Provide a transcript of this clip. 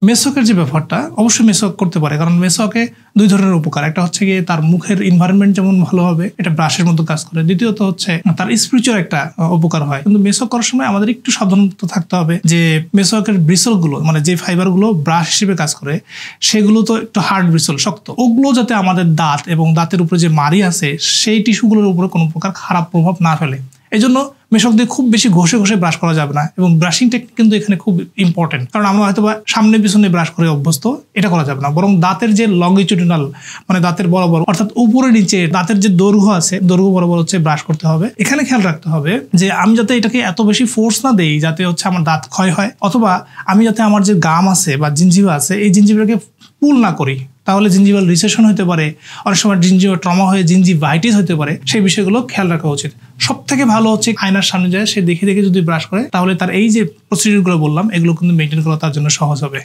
মেসওয়াকের যে ব্যাপারটা অবশ্যই মেসওয়াক করতে পারে, কারণ মেসওয়াকে দুই ধরনের উপকার। একটা হচ্ছে গিয়ে তার মুখের এনভায়রনমেন্ট যেমন ভালো হবে, এটা ব্রাশের মতো কাজ করে। দ্বিতীয়ত হচ্ছে তার স্পিরিচুয়াল একটা উপকার হয়। কিন্তু মেসওয়াক করার সময় আমাদের একটু সাবধানতা থাকতে হবে যে মেসওয়াকের ব্রিসলগুলো, মানে যে ফাইবারগুলো ব্রাশ হিসেবে কাজ করে, সেগুলো তো একটু হার্ড ব্রিসল, শক্ত। ওগুলো যাতে আমাদের দাঁত এবং দাঁতের উপরে যে মাড়ি আছে সেই টিস্যুগুলোর উপরে কোনো প্রকার খারাপ প্রভাব না ফেলে। এই জন্য মেসওয়াক দিয়ে খুব বেশি ঘষে ঘষে ব্রাশ করা যাবে না, এবং ব্রাশিং টেকনিক কিন্তু এখানে খুব ইম্পর্টেন্ট। কারণ আমরা হয়তো সামনে পিছনে ব্রাশ করে অভ্যস্ত, এটা করা যাবে না। বরং দাঁতের যে লংগিটিউডিনাল, মানে দাঁতের বরাবর, অর্থাৎ উপরে নিচে দাঁতের যে দৈর্ঘ্য আছে, দৈর্ঘ্য বরাবর হচ্ছে ব্রাশ করতে হবে। এখানে খেয়াল রাখতে হবে যে আমি যাতে এটাকে এত বেশি ফোর্স না দেই যাতে হচ্ছে আমার দাঁত ক্ষয় হয়, অথবা আমি যাতে আমার যে গাম আছে বা জিঞ্জিভা আছে এই জিঞ্জিভাকে পুল না করি, তাহলে জিঞ্জিভাল রিসেশন হতে পারে, অনেক সময় জিঞ্জিভা ট্রমা হয়ে জিঞ্জিভাইটিস হতে পারে। সেই বিষয়গুলো খেয়াল রাখা উচিত। সব থেকে ভালো হচ্ছে আয়নার সামনে যায় সে দেখে দেখে যদি ব্রাশ করে, তাহলে তার এই যে প্রসিডিউরগুলো বললাম এগুলো কিন্তু মেনটেন করা তার জন্য সহজ হবে।